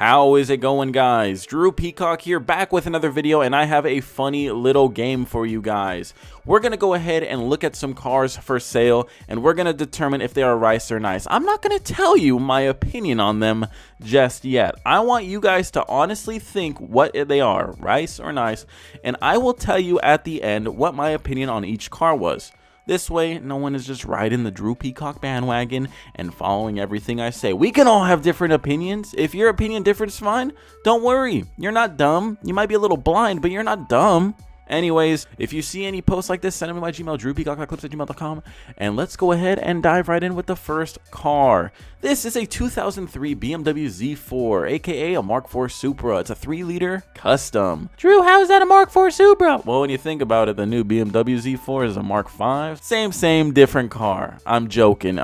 How is it going, guys? Drew Peacock here, back with another video, and I have a funny little game for you guys. We're going to go ahead and look at some cars for sale, and we're going to determine if they are rice or nice. I'm not going to tell you my opinion on them just yet. I want you guys to honestly think what they are, rice or nice, and I will tell you at the end what my opinion on each car was. This way, no one is just riding the Drew Peacock bandwagon and following everything I say. We can all have different opinions. If your opinion differs from mine, don't worry. You're not dumb. You might be a little blind, but you're not dumb. Anyways, if you see any posts like this, send them to my Gmail, drewpeacock.clips@gmail.com, and let's go ahead and dive right in with the first car. This is a 2003 BMW Z4, aka a Mark IV Supra. It's a 3-liter custom. Drew, how is that a Mark IV Supra? Well, when you think about it, the new BMW Z4 is a Mark V. Same, different car. I'm joking.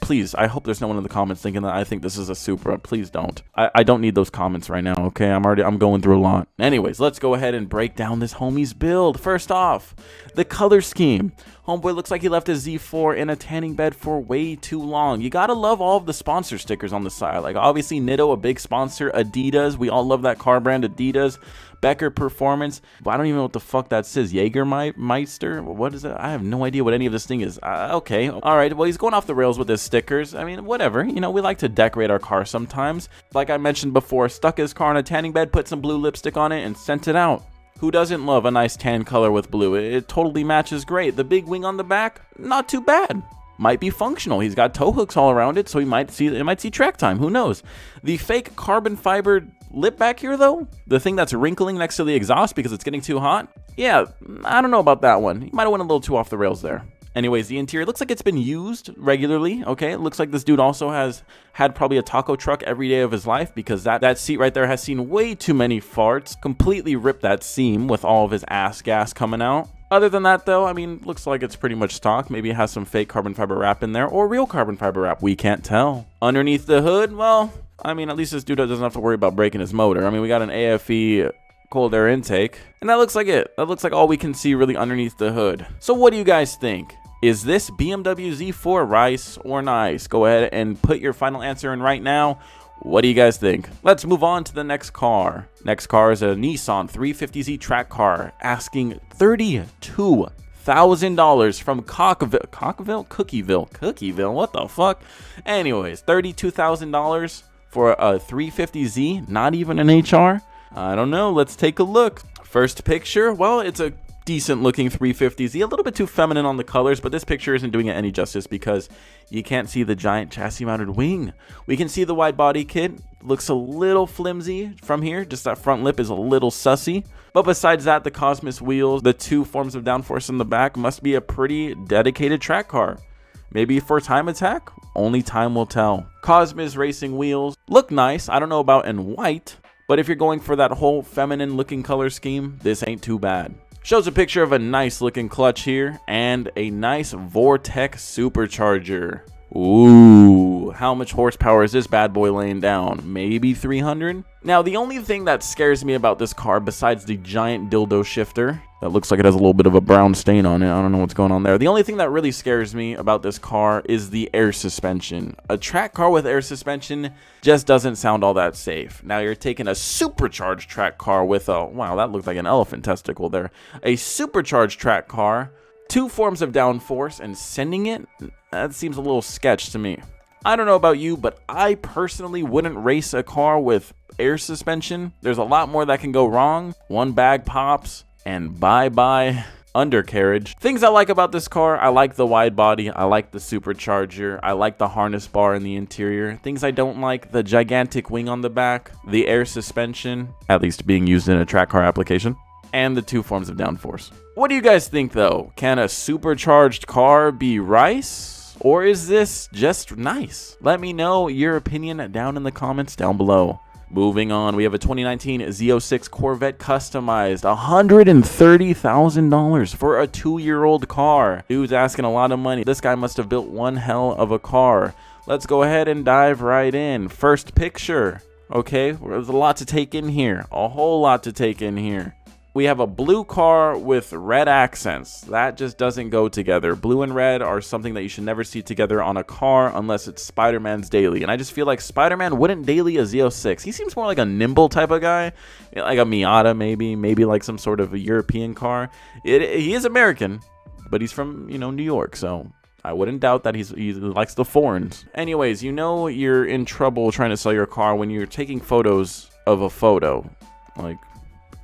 Please, I hope there's no one in the comments thinking that I think this is a Supra. Please don't. I don't need those comments right now, okay? I'm going through a lot. Anyways, let's go ahead and break down this homie's build. First off, the color scheme. Homeboy looks like he left his Z4 in a tanning bed for way too long. You gotta love all of the sponsor stickers on the side. Like, obviously, Nitto, a big sponsor. Adidas, we all love that car brand, Adidas. Becker Performance, but I don't even know what the fuck that says. Jägermeister? What is it? I have no idea what any of this thing is. Okay, all right. Well, he's going off the rails with his stickers. I mean, whatever. You know, we like to decorate our car sometimes. Like I mentioned before, stuck his car in a tanning bed, put some blue lipstick on it, and sent it out. Who doesn't love a nice tan color with blue? It totally matches great. The big wing on the back, not too bad. Might be functional. He's got tow hooks all around it, so it might see track time. Who knows? The fake carbon fiber lip back here, though, the thing that's wrinkling next to the exhaust because it's getting too hot. Yeah, I don't know about that one. He might have went a little too off the rails there. Anyways, the interior looks like it's been used regularly. Okay, it looks like this dude also has had probably a taco truck every day of his life, because that seat right there has seen way too many farts. Completely ripped that seam with all of his ass gas coming out. Other than that, though, I mean, looks like it's pretty much stock. Maybe it has some fake carbon fiber wrap in there, or real carbon fiber wrap. We can't tell. Underneath the hood, well, I mean, at least this dude doesn't have to worry about breaking his motor. I mean, we got an AFE cold air intake, and that looks like it. That looks like all we can see really underneath the hood. So what do you guys think? Is this BMW Z4 rice or nice? Go ahead and put your final answer in right now. What do you guys think? Let's move on to the next car. Next car is a Nissan 350Z track car, asking $32,000 from Cookieville, what the fuck? Anyways, $32,000 for a 350Z, not even an HR? I don't know, let's take a look. First picture, well, it's a decent looking 350Z, a little bit too feminine on the colors, but this picture isn't doing it any justice because you can't see the giant chassis mounted wing. We can see the wide body kit, looks a little flimsy from here, just that front lip is a little sussy. But besides that, the Cosmos wheels, the 2 forms of downforce in the back, must be a pretty dedicated track car. Maybe for time attack? Only time will tell. Cosmos racing wheels look nice. I don't know about in white, but if you're going for that whole feminine looking color scheme, this ain't too bad. Shows a picture of a nice looking clutch here and a nice Vortex supercharger. Ooh, how much horsepower is this bad boy laying down? Maybe 300? Now, the only thing that scares me about this car, besides the giant dildo shifter, that looks like it has a little bit of a brown stain on it. I don't know what's going on there. The only thing that really scares me about this car is the air suspension. A track car with air suspension just doesn't sound all that safe. Now, you're taking a supercharged track car with a, wow, that looked like an elephant testicle there. A supercharged track car, 2 forms of downforce, and sending it, that seems a little sketch to me. I don't know about you, but I personally wouldn't race a car with air suspension. There's a lot more that can go wrong. One bag pops, and bye-bye undercarriage. Things I like about this car, I like the wide body, I like the supercharger, I like the harness bar in the interior. Things I don't like, the gigantic wing on the back, the air suspension, at least being used in a track car application, and the 2 forms of downforce. What do you guys think, though? Can a supercharged car be rice? Or is this just nice? Let me know your opinion down in the comments down below. Moving on, we have a 2019 Z06 Corvette customized, $130,000 for a 2-year-old car. Dude's asking a lot of money. This guy must have built one hell of a car. Let's go ahead and dive right in. First picture. Okay, there's a lot to take in here. A whole lot to take in here. We have a blue car with red accents. That just doesn't go together. Blue and red are something that you should never see together on a car unless it's Spider-Man's daily. And I just feel like Spider-Man wouldn't daily a Z06. He seems more like a nimble type of guy, like a Miata maybe like some sort of a European car. He is American, but he's from, you know, New York, so I wouldn't doubt that he likes the foreigns. Anyways, you know you're in trouble trying to sell your car when you're taking photos of a photo. Like,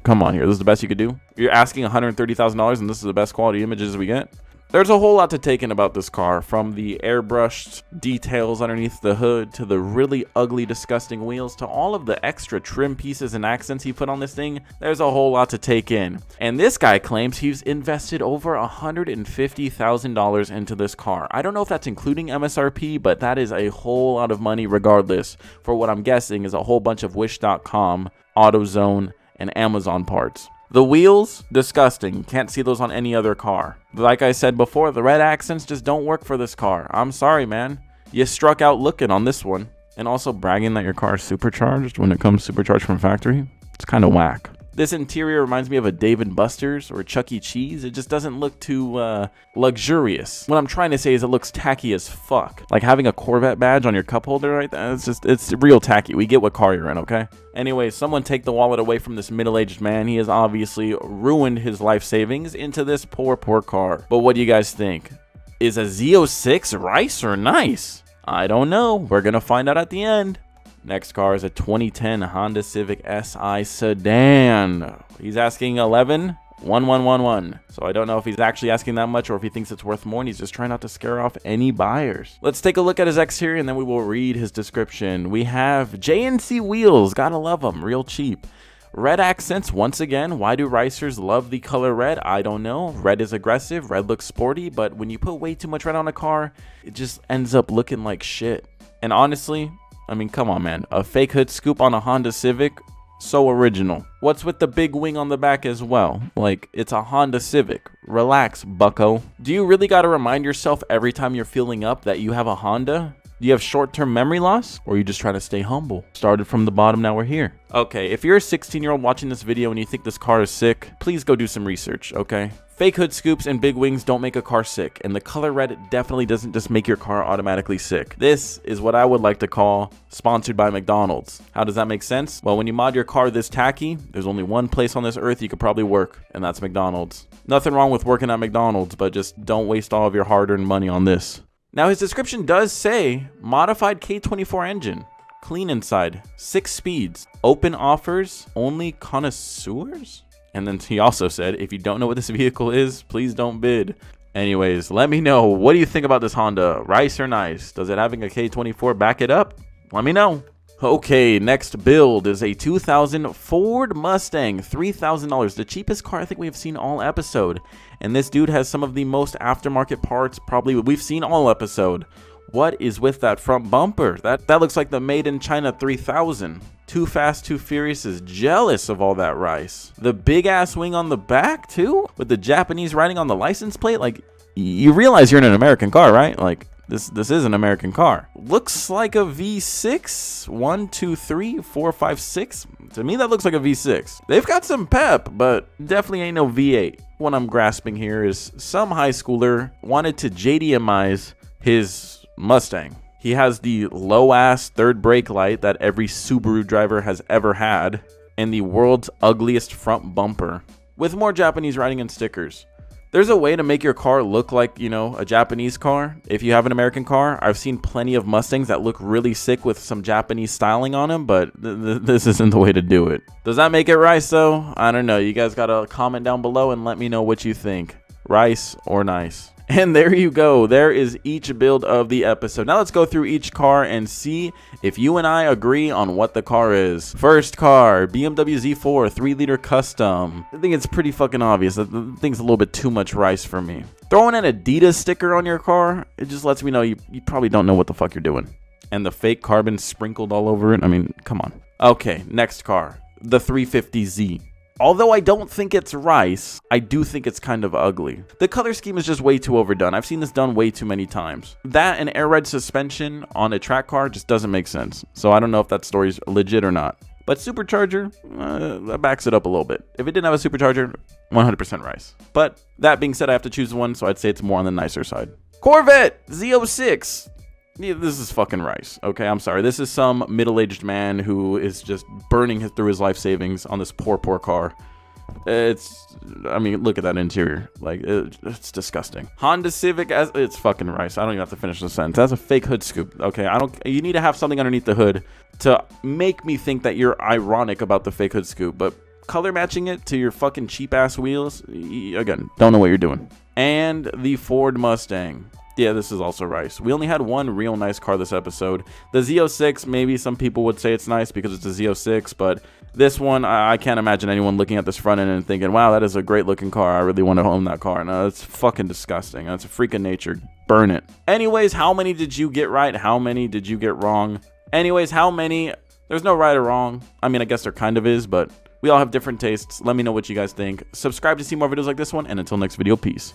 come on here. This is the best you could do? You're asking $130,000 and this is the best quality images we get? There's a whole lot to take in about this car, from the airbrushed details underneath the hood to the really ugly, disgusting wheels to all of the extra trim pieces and accents he put on this thing. There's a whole lot to take in. And this guy claims he's invested over $150,000 into this car. I don't know if that's including MSRP, but that is a whole lot of money regardless for what I'm guessing is a whole bunch of Wish.com, AutoZone, and Amazon parts. The wheels, disgusting. Can't see those on any other car. Like I said before, the red accents just don't work for this car. I'm sorry, man. You struck out looking on this one. And also bragging that your car is supercharged when it comes supercharged from factory. It's kind of whack. This interior reminds me of a Dave & Buster's or Chuck E. Cheese. It just doesn't look too luxurious. What I'm trying to say is it looks tacky as fuck. Like having a Corvette badge on your cup holder right there. It's real tacky. We get what car you're in, okay? Anyway, someone take the wallet away from this middle-aged man. He has obviously ruined his life savings into this poor car. But what do you guys think? Is a Z06 rice or nice? I don't know. We're gonna find out at the end. Next car is a 2010 Honda Civic SI sedan. He's asking 11,111. So I don't know if he's actually asking that much or if he thinks it's worth more and he's just trying not to scare off any buyers. Let's take a look at his exterior and then we will read his description. We have JNC wheels. Gotta love them. Real cheap. Red accents once again. Why do racers love the color red? I don't know. Red is aggressive. Red looks sporty. But when you put way too much red on a car, it just ends up looking like shit. And honestly, I mean, come on, man. A fake hood scoop on a Honda Civic? So original. What's with the big wing on the back as well? Like, it's a Honda Civic. Relax, bucko. Do you really got to remind yourself every time you're feeling up that you have a Honda? Do you have short-term memory loss? Or are you just trying to stay humble? Started from the bottom, now we're here. Okay, if you're a 16-year-old watching this video and you think this car is sick, please go do some research, okay? Fake hood scoops and big wings don't make a car sick, and the color red definitely doesn't just make your car automatically sick. This is what I would like to call sponsored by McDonald's. How does that make sense? Well, when you mod your car this tacky, there's only one place on this earth you could probably work, and that's McDonald's. Nothing wrong with working at McDonald's, but just don't waste all of your hard-earned money on this. Now, his description does say modified K24 engine. Clean inside, 6 speeds, open offers, only connoisseurs? And then he also said, if you don't know what this vehicle is, please don't bid. Anyways, let me know. What do you think about this Honda? Rice or nice? Does it having a K24 back it up? Let me know. Okay, next build is a 2000 Ford Mustang, $3,000. The cheapest car I think we have seen all episode. And this dude has some of the most aftermarket parts probably we've seen all episode. What is with that front bumper? That looks like the Made in China 3000. Too Fast, Too Furious is jealous of all that rice. The big ass wing on the back too, with the Japanese writing on the license plate. Like, you realize you're in an American car, right? Like, this is an American car. Looks like a V6. 1, 2, 3, 4, 5, 6. To me, that looks like a V6. They've got some pep, but definitely ain't no V8. What I'm grasping here is some high schooler wanted to JDMize his Mustang. He has the low-ass third brake light that every Subaru driver has ever had, and the world's ugliest front bumper, with more Japanese writing and stickers. There's a way to make your car look like, you know, a Japanese car. If you have an American car, I've seen plenty of Mustangs that look really sick with some Japanese styling on them, but this isn't the way to do it. Does that make it rice, though? I don't know. You guys gotta comment down below and let me know what you think. Rice or nice? And there you go. There is each build of the episode. Now let's go through each car and see if you and I agree on what the car is. First car, BMW Z4 3-liter custom. I think it's pretty fucking obvious. The thing's a little bit too much rice for me. Throwing an Adidas sticker on your car, it just lets me know you probably don't know what the fuck you're doing. And the fake carbon sprinkled all over it. I mean, come on. Okay, next car, the 350Z. Although I don't think it's rice, I do think it's kind of ugly. The color scheme is just way too overdone. I've seen this done way too many times. That and air ride suspension on a track car just doesn't make sense. So I don't know if that story's legit or not. But supercharger, that backs it up a little bit. If it didn't have a supercharger, 100% rice. But that being said, I have to choose one, so I'd say it's more on the nicer side. Corvette Z06. Yeah, this is fucking rice. Okay, I'm sorry. This is some middle-aged man who is just burning through his life savings on this poor car. I mean, look at that interior. Like, it's disgusting. Honda Civic, it's fucking rice. I don't even have to finish the sentence. That's a fake hood scoop. Okay, you need to have something underneath the hood to make me think that you're ironic about the fake hood scoop, but color matching it to your fucking cheap ass wheels, again, don't know what you're doing. And the Ford Mustang. Yeah, this is also rice. We only had one real nice car this episode. The Z06, maybe some people would say it's nice because it's a Z06, but this one, I can't imagine anyone looking at this front end and thinking, wow, that is a great looking car. I really want to own that car. No, it's fucking disgusting. That's a freak of nature. Burn it. Anyways, how many did you get right? How many did you get wrong? Anyways, how many? There's no right or wrong. I mean, I guess there kind of is, but we all have different tastes. Let me know what you guys think. Subscribe to see more videos like this one, and until next video, peace.